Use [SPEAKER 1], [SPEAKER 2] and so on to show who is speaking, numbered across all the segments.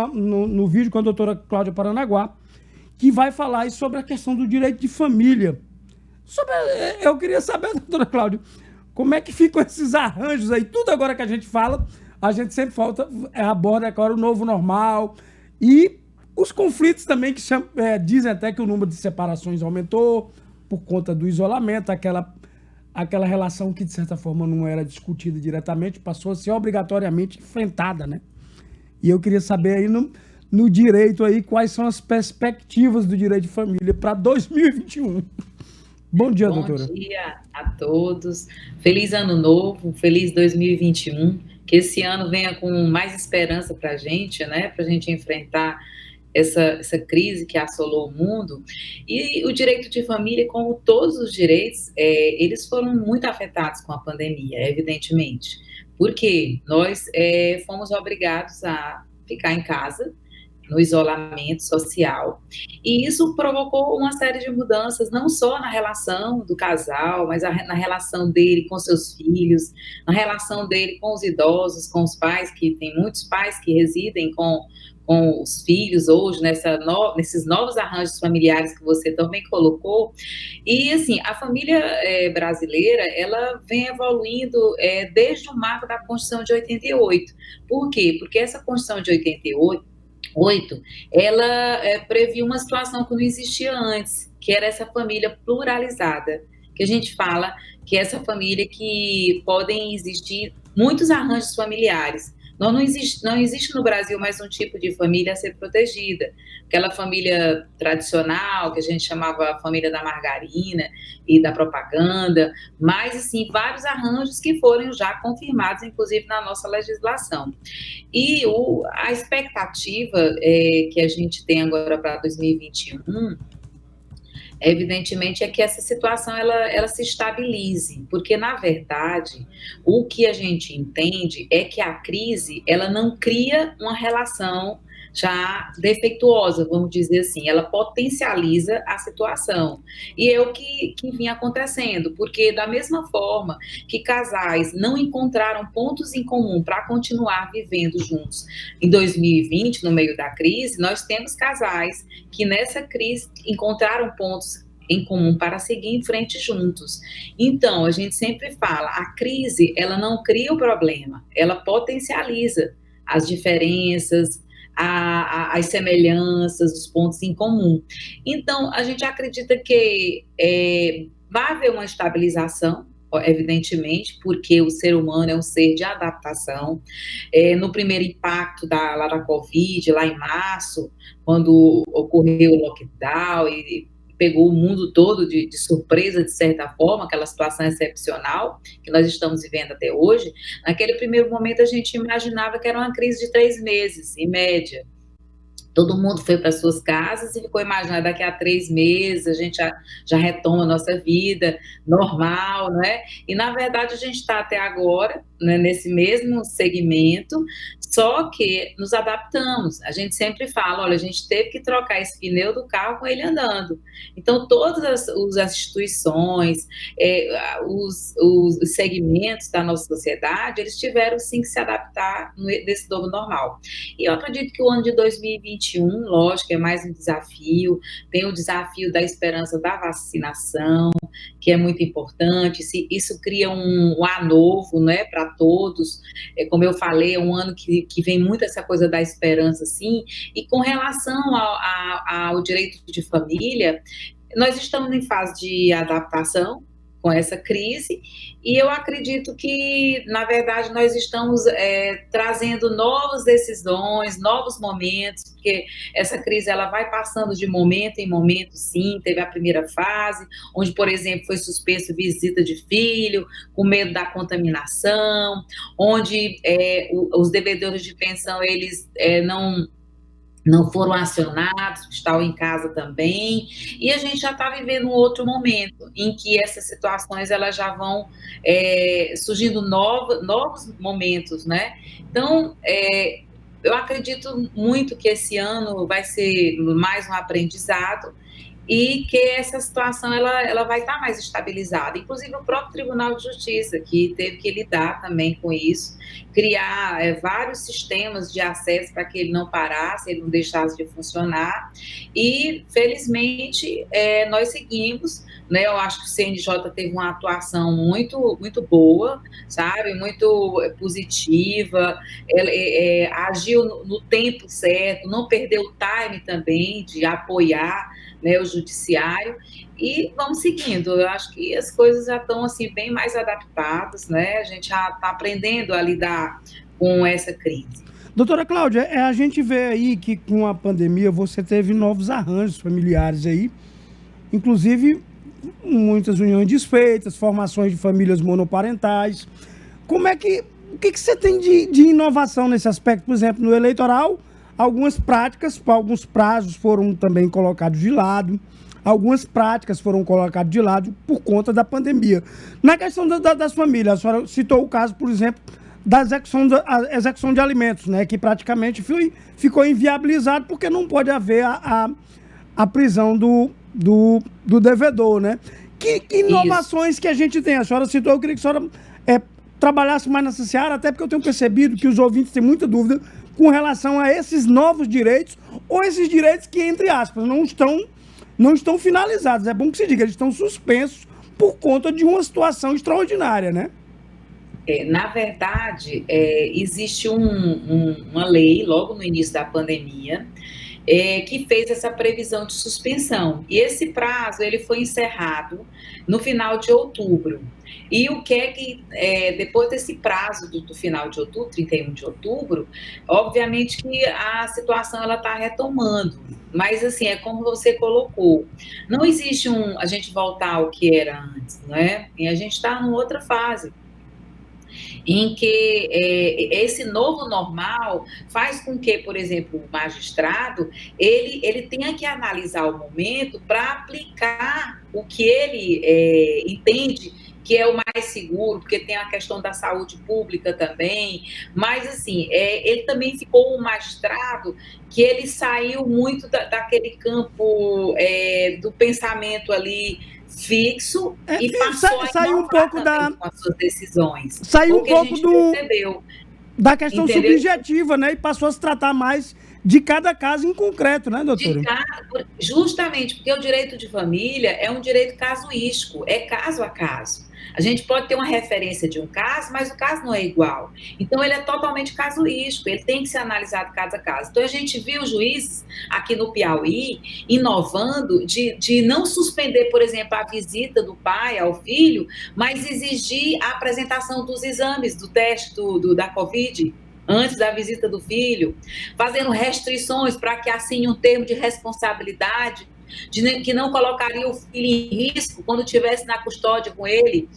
[SPEAKER 1] no vídeo com a doutora Cláudia Paranaguá, que vai falar sobre a questão do direito de família. Eu queria saber, doutora Cláudia, como é que ficam esses arranjos aí? Tudo agora que a gente fala, a gente sempre aborda agora o novo normal e os conflitos também, que dizem até que o número de separações aumentou por conta do isolamento, aquela relação que, de certa forma, não era discutida diretamente, passou a ser obrigatoriamente enfrentada, né? E eu queria saber aí no direito aí quais são as perspectivas do direito de família para 2021. Bom dia, doutora.
[SPEAKER 2] Bom dia a todos. Feliz ano novo, feliz 2021. Que esse ano venha com mais esperança para a gente, né? Para a gente enfrentar essa crise que assolou o mundo. E o direito de família, como todos os direitos, eles foram muito afetados com a pandemia, evidentemente. Porque nós fomos obrigados a ficar em casa, no isolamento social, e isso provocou uma série de mudanças, não só na relação do casal, mas na relação dele com seus filhos, na relação dele com os idosos, com os pais, que tem muitos pais que residem com os filhos hoje, nesses novos arranjos familiares que você também colocou. E, assim, a família brasileira, ela vem evoluindo desde o marco da Constituição de 88. Por quê? Porque essa Constituição de 88, ela previa uma situação que não existia antes, que era essa família pluralizada, que a gente fala que é essa família que podem existir muitos arranjos familiares. Não existe no Brasil mais um tipo de família a ser protegida. Aquela família tradicional, que a gente chamava a família da margarina e da propaganda, mas, assim, vários arranjos que foram já confirmados, inclusive, na nossa legislação. E a expectativa que a gente tem agora para 2021, evidentemente, é que essa situação ela se estabilize, porque, na verdade, o que a gente entende é que a crise ela não cria uma relação já defeituosa, vamos dizer assim, ela potencializa a situação. E é o que vinha acontecendo, porque da mesma forma que casais não encontraram pontos em comum para continuar vivendo juntos em 2020, no meio da crise, nós temos casais que nessa crise encontraram pontos em comum para seguir em frente juntos. Então, a gente sempre fala, a crise, ela não cria o problema, ela potencializa as diferenças, as semelhanças, os pontos em comum. Então, a gente acredita que vai haver uma estabilização, evidentemente, porque o ser humano é um ser de adaptação. No primeiro impacto lá da Covid, lá em março, quando ocorreu o lockdown e pegou o mundo todo de surpresa, de certa forma, aquela situação excepcional que nós estamos vivendo até hoje, naquele primeiro momento a gente imaginava que era uma crise de 3 meses, em média. Todo mundo foi para suas casas e ficou imaginando, daqui a 3 meses a gente já retoma a nossa vida normal, né? E, na verdade, a gente está até agora, né, nesse mesmo segmento, só que nos adaptamos. A gente sempre fala, olha, a gente teve que trocar esse pneu do carro com ele andando. Então, todas as instituições, os segmentos da nossa sociedade, eles tiveram, sim, que se adaptar nesse novo normal. E eu acredito que o ano de 2021, lógico, é mais um desafio, tem o desafio da esperança da vacinação, que é muito importante, isso cria um ar novo, né, para todos, como eu falei, é um ano que vem muito essa coisa da esperança, sim, e com relação ao direito de família, nós estamos em fase de adaptação com essa crise, e eu acredito que, na verdade, nós estamos trazendo novas decisões, novos momentos, porque essa crise ela vai passando de momento em momento, sim. Teve a primeira fase, onde, por exemplo, foi suspenso visita de filho, com medo da contaminação, onde os devedores de pensão, eles não foram acionados, estão em casa também, e a gente já está vivendo um outro momento, em que essas situações elas já vão surgindo novos momentos, né? Então, eu acredito muito que esse ano vai ser mais um aprendizado, e que essa situação ela vai estar mais estabilizada. Inclusive o próprio Tribunal de Justiça, que teve que lidar também com isso, criar vários sistemas de acesso para que ele não parasse, ele não deixasse de funcionar, e felizmente nós seguimos, né? Eu acho que o CNJ teve uma atuação muito, muito boa, sabe? Muito positiva, agiu no tempo certo, não perdeu o time também de apoiar, né, o judiciário, e vamos seguindo. Eu acho que as coisas já estão assim bem mais adaptadas, né? A gente já está aprendendo a lidar com essa crise.
[SPEAKER 1] Doutora Cláudia, a gente vê aí que com a pandemia você teve novos arranjos familiares aí, inclusive muitas uniões desfeitas, formações de famílias monoparentais. O que você tem de inovação nesse aspecto? Por exemplo, no eleitoral, algumas práticas, alguns prazos foram também colocados de lado, algumas práticas foram colocadas de lado por conta da pandemia. Na questão das famílias, a senhora citou o caso, por exemplo, da execução de alimentos, né, que praticamente ficou inviabilizado porque não pode haver a prisão do devedor, né? Que inovações isso que a gente tem? A senhora citou, eu queria que a senhora trabalhasse mais nessa seara, até porque eu tenho percebido que os ouvintes têm muita dúvida com relação a esses novos direitos, ou esses direitos que, entre aspas, não estão finalizados. É bom que se diga, eles estão suspensos por conta de uma situação extraordinária, né?
[SPEAKER 2] Na verdade, existe uma lei, logo no início da pandemia, que fez essa previsão de suspensão. E esse prazo ele foi encerrado no final de outubro. E o que é que, depois desse prazo do final de outubro, 31 de outubro, obviamente que a situação está retomando. Mas, assim, é como você colocou. Não existe a gente voltar ao que era antes, não é? E a gente está numa outra fase, em que esse novo normal faz com que, por exemplo, o magistrado ele tenha que analisar o momento para aplicar o que ele entende que é o mais seguro, porque tem a questão da saúde pública também, mas assim, ele também ficou um magistrado que ele saiu muito daquele campo do pensamento ali fixo e passou a
[SPEAKER 1] saiu um pouco
[SPEAKER 2] com as suas decisões.
[SPEAKER 1] Saiu um pouco da questão subjetiva, né? E passou a se tratar mais de cada caso em concreto, né, doutora?
[SPEAKER 2] Justamente, porque o direito de família é um direito casuístico, é caso a caso. A gente pode ter uma referência de um caso, mas o caso não é igual. Então, ele é totalmente casuístico, ele tem que ser analisado caso a caso. Então, a gente viu juízes aqui no Piauí inovando de não suspender, por exemplo, a visita do pai ao filho, mas exigir a apresentação dos exames, do teste da Covid, antes da visita do filho, fazendo restrições para que assine um termo de responsabilidade, que não colocaria o filho em risco quando estivesse na custódia com ele.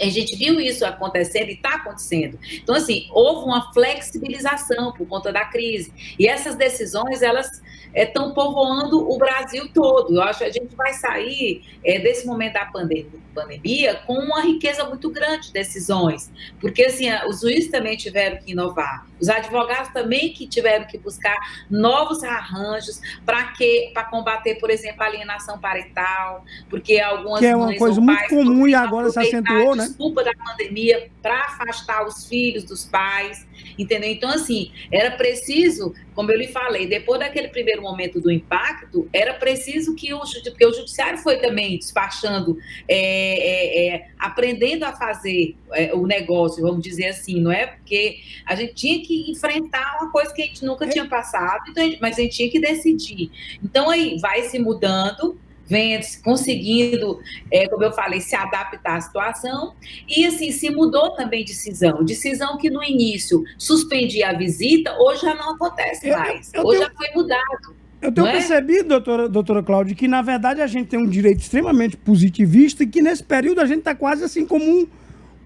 [SPEAKER 2] A gente viu isso acontecendo e está acontecendo. Então, assim, houve uma flexibilização por conta da crise. E essas decisões, elas estão povoando o Brasil todo. Eu acho que a gente vai sair desse momento da pandemia com uma riqueza muito grande de decisões. Porque, assim, os juízes também tiveram que inovar. Os advogados também que tiveram que buscar novos arranjos para combater, por exemplo, a alienação parental, porque algumas
[SPEAKER 1] que é uma coisa muito comum e agora se acentuou, né?
[SPEAKER 2] Desculpa da pandemia para afastar os filhos dos pais, entendeu? Então, assim, era preciso, como eu lhe falei, depois daquele primeiro momento do impacto, era preciso porque o judiciário foi também despachando, aprendendo a fazer o negócio, vamos dizer assim, não é? Porque a gente tinha que enfrentar uma coisa que a gente nunca tinha passado, mas a gente tinha que decidir. Então, aí vai se mudando, conseguindo, como eu falei, se adaptar à situação, e assim, se mudou também decisão que no início suspendia a visita, hoje já não acontece mais, hoje já foi mudado.
[SPEAKER 1] Eu tenho percebido, doutora Cláudia, que na verdade a gente tem um direito extremamente positivista e que nesse período a gente está quase assim como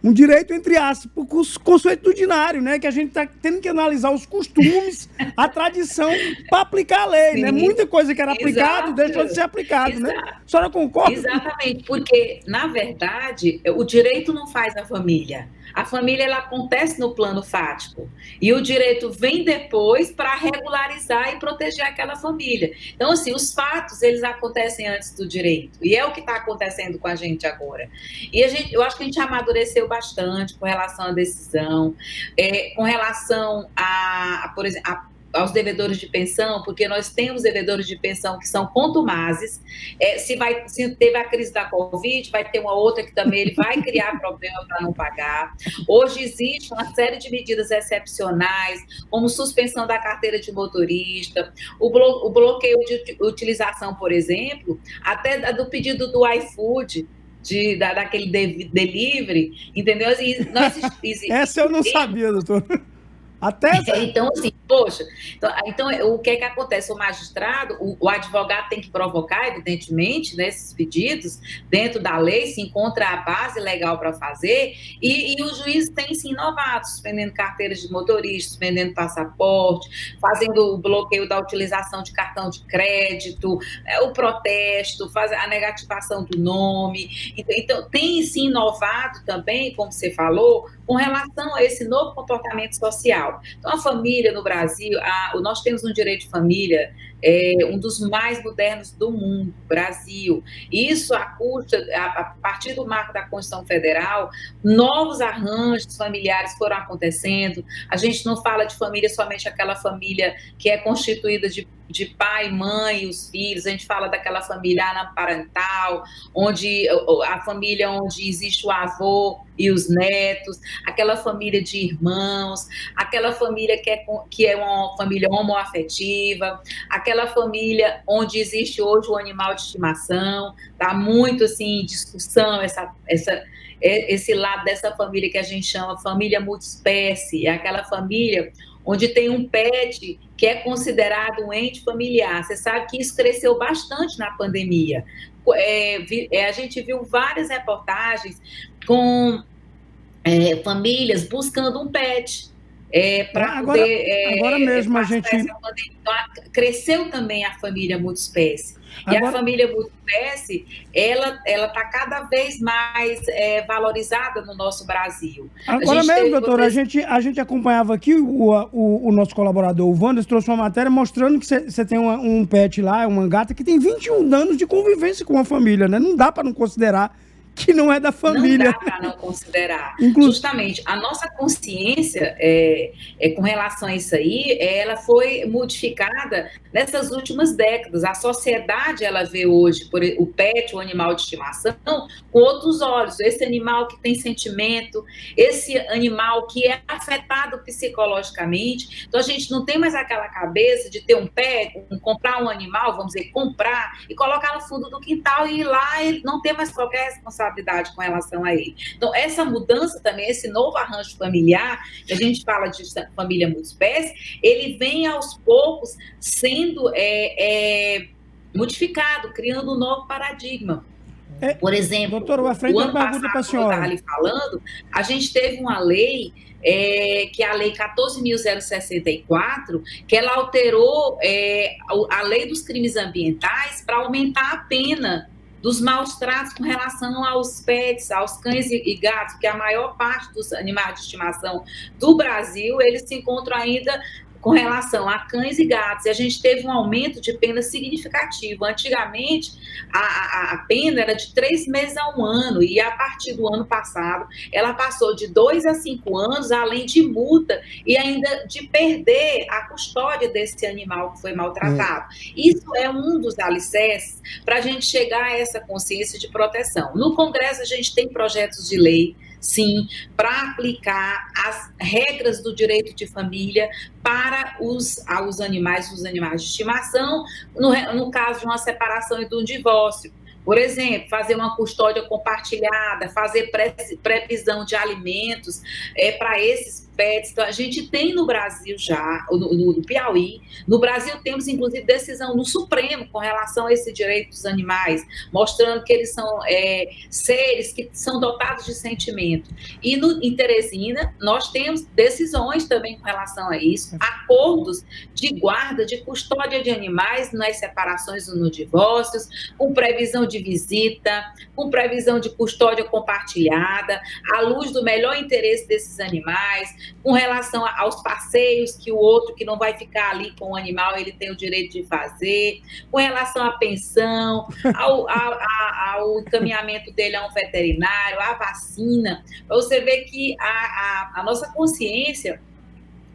[SPEAKER 1] um direito, entre aspas, consuetudinário, né? Que a gente está tendo que analisar os costumes, a tradição, para aplicar a lei, né? Muita coisa que era aplicada deixou de ser aplicado, né? A senhora concorda?
[SPEAKER 2] Exatamente, porque, na verdade, o direito não faz a família. A família, ela acontece no plano fático. E o direito vem depois para regularizar e proteger aquela família. Então, assim, os fatos, eles acontecem antes do direito. E é o que está acontecendo com a gente agora. E eu acho que a gente amadureceu bastante com relação à decisão, com relação por exemplo, aos devedores de pensão, porque nós temos devedores de pensão que são contumazes. Se teve a crise da Covid, vai ter uma outra que também ele vai criar problema para não pagar. Hoje existe uma série de medidas excepcionais, como suspensão da carteira de motorista, o bloqueio de utilização, por exemplo, até do pedido do iFood, daquele delivery, entendeu?
[SPEAKER 1] Essa eu não sabia, doutor. Até
[SPEAKER 2] então, assim, poxa, então o que é que acontece? O magistrado, o advogado tem que provocar, evidentemente, nesses pedidos, dentro da lei, se encontra a base legal para fazer, e o juiz tem se inovado, suspendendo carteiras de motorista, suspendendo passaporte, fazendo o bloqueio da utilização de cartão de crédito, o protesto, a negativação do nome. Então, tem se inovado também, como você falou, com relação a esse novo comportamento social. Então, a família no Brasil, nós temos um direito de família, um dos mais modernos do mundo, Brasil. Isso a partir do marco da Constituição Federal, novos arranjos familiares foram acontecendo. A gente não fala de família somente aquela família que é constituída de pai, mãe e os filhos, a gente fala daquela família anaparental, a família onde existe o avô e os netos, aquela família de irmãos, aquela família que é uma família homoafetiva, aquela família onde existe hoje o animal de estimação. Está muito assim, em discussão esse lado dessa família que a gente chama família multiespécie, é aquela família onde tem um pet que é considerado um ente familiar. Você sabe que isso cresceu bastante na pandemia. A gente viu várias reportagens com famílias buscando um pet para poder...
[SPEAKER 1] Agora mesmo a gente...
[SPEAKER 2] Então, cresceu também a família multiespécie. E a família multiespécie, ela está cada vez mais valorizada no nosso Brasil.
[SPEAKER 1] Agora mesmo, doutora, a gente acompanhava aqui, o nosso colaborador, o Wanderson, trouxe uma matéria mostrando que você tem um pet lá, uma gata, que tem 21 anos de convivência com a família, né? Não dá para não considerar que não é da família.
[SPEAKER 2] Não dá para não considerar. Justamente, a nossa consciência com relação a isso aí, ela foi modificada nessas últimas décadas. A sociedade, ela vê hoje o pet, o animal de estimação, com outros olhos. Esse animal que tem sentimento, esse animal que é afetado psicologicamente. Então, a gente não tem mais aquela cabeça de ter um pet, comprar um animal, vamos dizer, comprar e colocar no fundo do quintal e ir lá e não ter mais qualquer responsabilidade com relação a ele. Então, essa mudança também, esse novo arranjo familiar, que a gente fala de família multiespécie, ele vem aos poucos sendo modificado, criando um novo paradigma. Por exemplo,
[SPEAKER 1] doutor, o ano passado, eu estava
[SPEAKER 2] ali falando, a gente teve uma lei, que é a Lei 14.064, que ela alterou a lei dos crimes ambientais para aumentar a pena dos maus tratos com relação aos pets, aos cães e gatos, porque a maior parte dos animais de estimação do Brasil, eles se encontram ainda com relação a cães e gatos, e a gente teve um aumento de pena significativo. Antigamente, a pena era de 3 meses a 1 ano, e a partir do ano passado, ela passou de 2 a 5 anos, além de multa, e ainda de perder a custódia desse animal que foi maltratado. Isso é um dos alicerces para a gente chegar a essa consciência de proteção. No Congresso, a gente tem projetos de lei, sim, para aplicar as regras do direito de família para os animais de estimação, no caso de uma separação e de um divórcio. Por exemplo, fazer uma custódia compartilhada, fazer previsão de alimentos para esses pets. Então, a gente tem no Brasil já, no Piauí, no Brasil temos inclusive decisão no Supremo com relação a esse direito dos animais, mostrando que eles são seres que são dotados de sentimento. E em Teresina, nós temos decisões também com relação a isso, acordos de guarda, de custódia de animais nas separações ou nos divórcios, com previsão de de visita, com previsão de custódia compartilhada, à luz do melhor interesse desses animais, com relação aos passeios que o outro que não vai ficar ali com o animal, ele tem o direito de fazer, com relação à pensão, ao encaminhamento dele a um veterinário, à vacina, para você ver que a nossa consciência,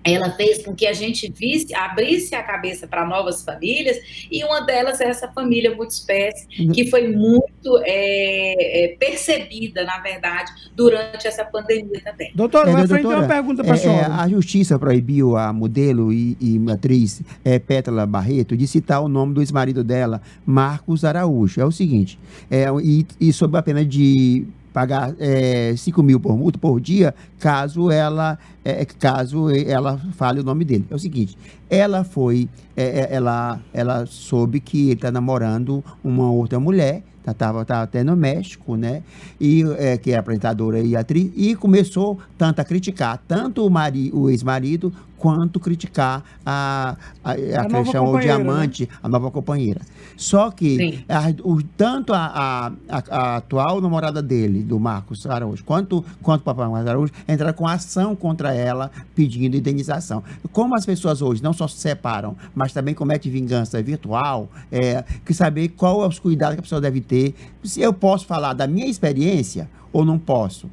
[SPEAKER 2] ela fez com que a gente abrisse a cabeça para novas famílias, e uma delas é essa família multiespécie, que foi muito percebida, na verdade, durante essa pandemia também.
[SPEAKER 1] Doutora, vai frente uma pergunta para a senhora.
[SPEAKER 3] A Justiça proibiu a modelo e atriz Pétala Barreto de citar o nome do ex-marido dela, Marcos Araújo. É o seguinte, e sob a pena de pagar 5 mil por multa por dia, caso ela fale o nome dele. É o seguinte, ela soube que ele está namorando uma outra mulher, estava até no México, né? E que é apresentadora e atriz, e começou tanto a criticar tanto o ex-marido quanto criticar a que ele chamou de amante, né? A nova companheira. Só que tanto a atual namorada dele, do Marcos Araújo, quanto o papai Marcos Araújo, entraram com ação contra ela, pedindo indenização. Como as pessoas hoje não só se separam, mas também cometem vingança virtual, que saber qual é os cuidados que a pessoa deve ter. Se eu posso falar da minha experiência ou não posso.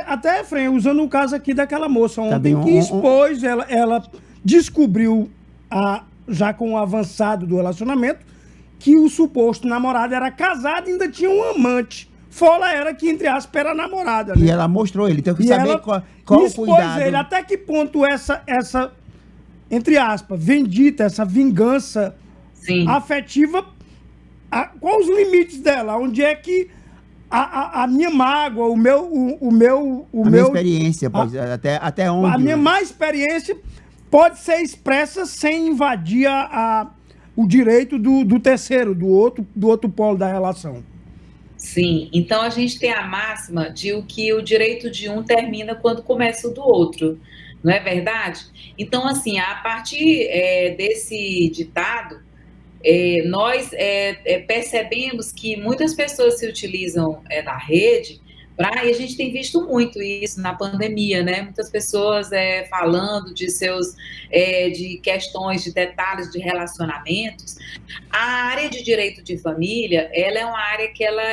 [SPEAKER 1] Até, Efraim, usando o caso aqui daquela moça ontem que expôs, ela descobriu, já com o avançado do relacionamento, que o suposto namorado era casado e ainda tinha um amante. Fora era que, entre aspas, era namorada. Né?
[SPEAKER 3] E ela mostrou ele, então eu queria saber qual o cuidado.
[SPEAKER 1] Ele, até que ponto essa, entre aspas, vendita, essa vingança afetiva, quais os limites dela? Onde é que a minha mágoa, a minha
[SPEAKER 3] experiência, até onde?
[SPEAKER 1] A minha má experiência pode ser expressa sem invadir o direito do terceiro, do outro polo da relação.
[SPEAKER 2] Sim, então a gente tem a máxima de que o direito de um termina quando começa o do outro, não é verdade? Então, assim, a partir desse ditado, nós percebemos que muias pessoas se utilizam da rede, e a gente tem visto muito isso na pandemia, né? Muitas pessoas falando de questões, de detalhes de relacionamentos. A área de direito de família, ela é uma área que ela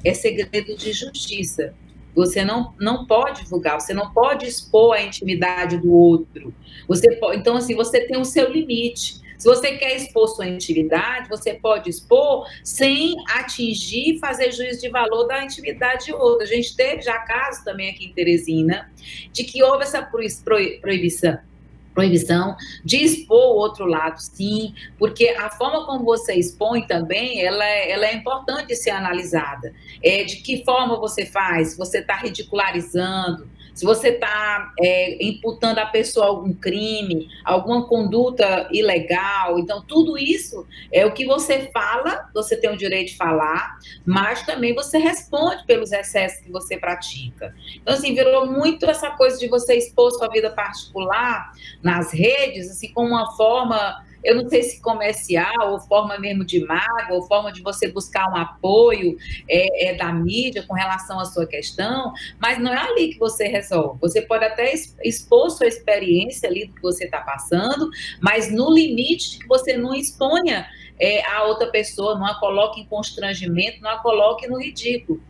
[SPEAKER 2] é segredo de justiça. Você não pode divulgar, você não pode expor a intimidade do outro. Então, assim, você tem o seu limite. Se você quer expor sua intimidade, você pode expor sem atingir, fazer juízo de valor da intimidade de outro. A gente teve já casos também aqui em Teresina de que houve essa proibição de expor o outro lado, sim, porque a forma como você expõe também, ela é importante ser analisada. De que forma você faz? Se você está ridicularizando, se você está imputando à pessoa algum crime, alguma conduta ilegal, então tudo isso é o que você fala, você tem o direito de falar, mas também você responde pelos excessos que você pratica. Então, assim, virou muito essa coisa de você expor sua vida particular nas redes, assim, como uma forma, eu não sei se comercial, ou forma mesmo de mágoa, ou forma de você buscar um apoio da mídia com relação à sua questão, mas não é ali que você resolve. Você pode até expor sua experiência ali do que você está passando, mas no limite de que você não exponha a outra pessoa, não a coloque em constrangimento, não a coloque no ridículo.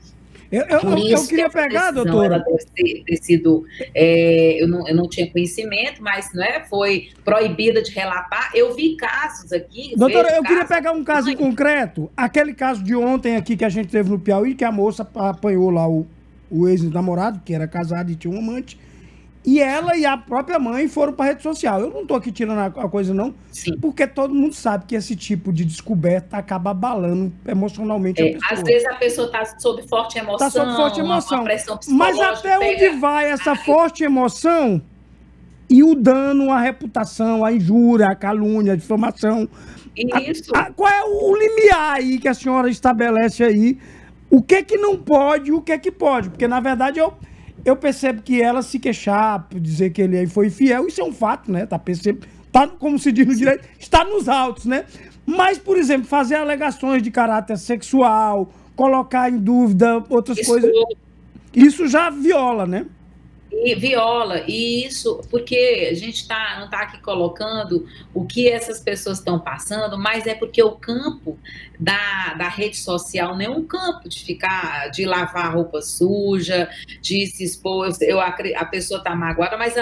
[SPEAKER 1] Eu queria pegar, doutora.
[SPEAKER 2] Ela deve ter sido, eu não tinha conhecimento, mas foi proibida de relatar. Eu vi casos aqui.
[SPEAKER 1] Doutora, eu queria pegar um caso concreto. Aquele caso de ontem aqui que a gente teve no Piauí, que a moça apanhou lá o ex-namorado, que era casado e tinha um amante. E ela e a própria mãe foram para a rede social. Eu não estou aqui tirando a coisa, não, porque todo mundo sabe que esse tipo de descoberta acaba abalando emocionalmente a pessoa.
[SPEAKER 2] Às vezes a pessoa está sob forte emoção, uma pressão psicológica.
[SPEAKER 1] Mas até onde vai essa forte emoção e o dano à reputação, à injúria, à calúnia, à difamação?
[SPEAKER 2] Isso.
[SPEAKER 1] Qual é o limiar aí que a senhora estabelece aí? O que não pode e o que pode? Porque, na verdade, eu percebo que ela se queixar, dizer que ele foi infiel, isso é um fato, né? tá, como se diz no direito, está nos autos, né? Mas, por exemplo, fazer alegações de caráter sexual, colocar em dúvida outras coisas, isso já viola, né?
[SPEAKER 2] E viola, e isso, porque a gente não está aqui colocando o que essas pessoas estão passando, mas é porque o campo da rede social não é um campo de lavar roupa suja, de se expor. A pessoa está magoada, mas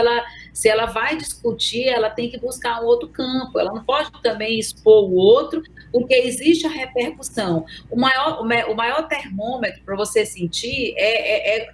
[SPEAKER 2] se ela vai discutir, ela tem que buscar um outro campo, ela não pode também expor o outro, porque existe a repercussão. O maior termômetro para você sentir é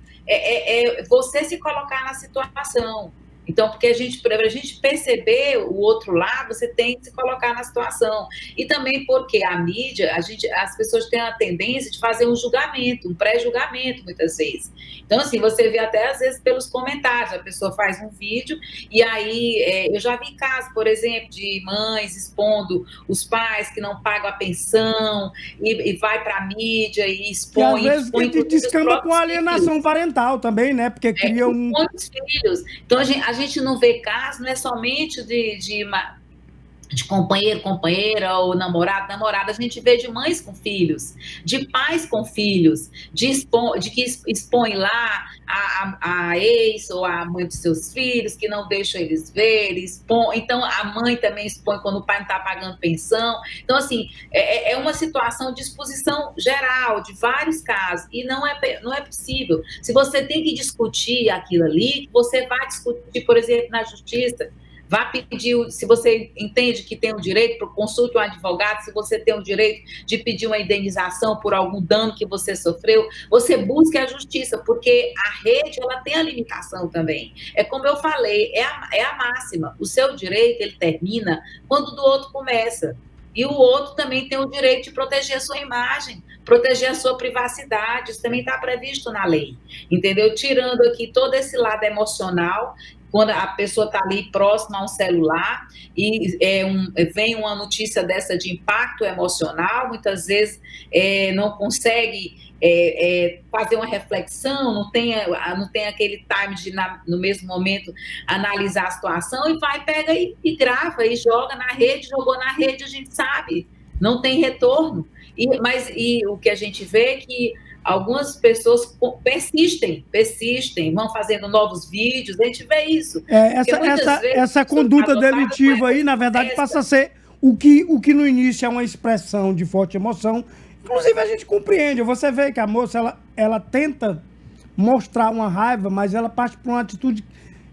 [SPEAKER 2] você se colocar na situação. Então, porque para a gente perceber o outro lado, você tem que se colocar na situação. E também porque a mídia, as pessoas têm a tendência de fazer um julgamento, um pré-julgamento, muitas vezes. Então, assim, você vê até, às vezes, pelos comentários, a pessoa faz um vídeo, e aí eu já vi casos, por exemplo, de mães expondo os pais que não pagam a pensão, e vai para a mídia e expõe.
[SPEAKER 1] E às vezes descamba com alienação parental também, né? Porque cria
[SPEAKER 2] muitos filhos. Então, a gente não vê caso, não é somente de companheiro, companheira, ou namorado, namorada, a gente vê de mães com filhos, de pais com filhos, de que expõe lá a ex ou a mãe dos seus filhos, que não deixam eles ver, então a mãe também expõe quando o pai não está pagando pensão. Então, assim, é uma situação de exposição geral, de vários casos, e não é possível. Se você tem que discutir aquilo ali, você vai discutir, por exemplo, na justiça. Vá pedir, se você entende que tem o direito, consulte um advogado. Se você tem o direito de pedir uma indenização por algum dano que você sofreu, você busque a justiça, porque a rede, ela tem a limitação também. É como eu falei, é a máxima. O seu direito, ele termina quando o do outro começa. E o outro também tem o direito de proteger a sua imagem, proteger a sua privacidade. Isso também está previsto na lei, entendeu? Tirando aqui todo esse lado emocional, quando a pessoa está ali próxima a um celular e vem uma notícia dessa de impacto emocional, muitas vezes não consegue fazer uma reflexão, não tem aquele time de, no mesmo momento, analisar a situação, e pega e grava e joga na rede. Jogou na rede, a gente sabe, não tem retorno. Mas o que a gente vê é que algumas pessoas persistem, vão fazendo novos vídeos, a gente vê isso.
[SPEAKER 1] Essa conduta delitiva aí, na verdade, passa a ser o que no início é uma expressão de forte emoção. Inclusive, a gente compreende. Você vê que a moça, ela tenta mostrar uma raiva, mas ela parte para uma atitude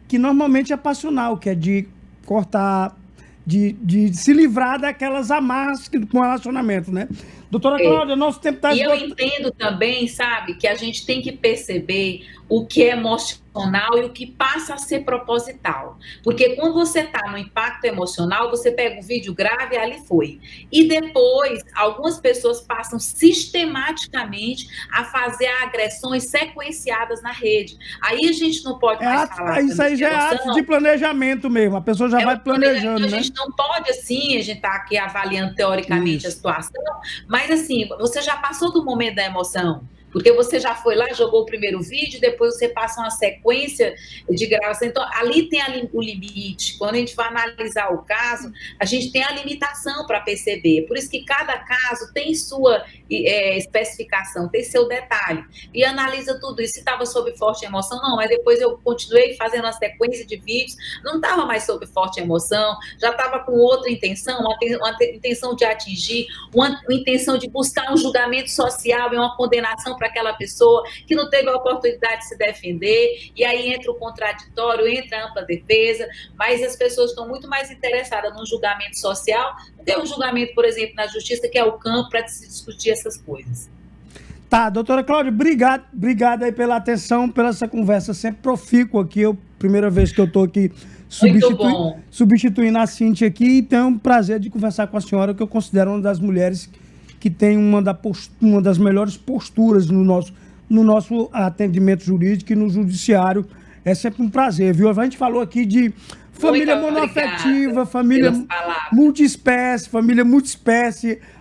[SPEAKER 1] que normalmente é passional, que é de cortar, de se livrar daquelas amarras com o relacionamento, né? Doutora Cláudia, nosso tempo está esgotado.
[SPEAKER 2] E eu entendo também, sabe, que a gente tem que perceber o que é emocional e o que passa a ser proposital. Porque quando você está no impacto emocional, você pega um vídeo grave e ali foi. E depois, algumas pessoas passam sistematicamente a fazer agressões sequenciadas na rede. Aí a gente não pode mais falar.
[SPEAKER 1] Isso aí já é ato de planejamento mesmo. A pessoa já vai planejando, né?
[SPEAKER 2] A gente não pode, assim, a gente está aqui avaliando teoricamente a situação, mas assim, você já passou do momento da emoção. Porque você já foi lá, jogou o primeiro vídeo, depois você passa uma sequência de gravação. Então, ali tem o limite. Quando a gente vai analisar o caso, a gente tem a limitação para perceber. Por isso que cada caso tem sua especificação, tem seu detalhe. E analisa tudo isso. Se estava sob forte emoção, não. Mas depois eu continuei fazendo uma sequência de vídeos. Não estava mais sob forte emoção. Já estava com outra intenção, uma intenção de atingir, uma intenção de buscar um julgamento social e uma condenação para aquela pessoa que não teve a oportunidade de se defender, e aí entra o contraditório, entra a ampla defesa, mas as pessoas estão muito mais interessadas num julgamento social do que um julgamento, por exemplo, na justiça, que é o campo para se discutir essas coisas.
[SPEAKER 1] Tá, doutora Cláudia, obrigado aí pela atenção, pela essa conversa sempre profícua aqui. Primeira vez que eu estou aqui substituindo a Cíntia aqui, e tenho um prazer de conversar com a senhora, que eu considero uma das mulheres que tem uma das melhores posturas no nosso atendimento jurídico e no judiciário. É sempre um prazer, viu? A gente falou aqui de família monoafetiva, família multiespécie,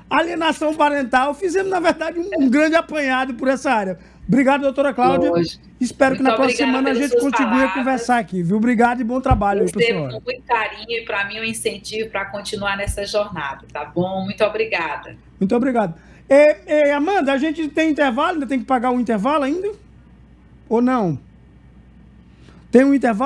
[SPEAKER 1] alienação parental. Fizemos, na verdade, um grande apanhado por essa área. Obrigado, doutora Cláudia.
[SPEAKER 2] Lógico.
[SPEAKER 1] Espero que
[SPEAKER 2] Muito
[SPEAKER 1] na próxima
[SPEAKER 2] obrigada
[SPEAKER 1] semana a
[SPEAKER 2] pelas
[SPEAKER 1] gente
[SPEAKER 2] suas
[SPEAKER 1] continue a
[SPEAKER 2] palavras.
[SPEAKER 1] conversar aqui, viu? Obrigado e bom trabalho aí pra
[SPEAKER 2] Recebo
[SPEAKER 1] senhora.
[SPEAKER 2] com muito carinho e para mim um incentivo para continuar nessa jornada, tá bom? Muito obrigada.
[SPEAKER 1] Muito obrigado. Amanda, a gente tem intervalo? Ainda tem que pagar o intervalo ainda? Ou não? Tem um intervalo?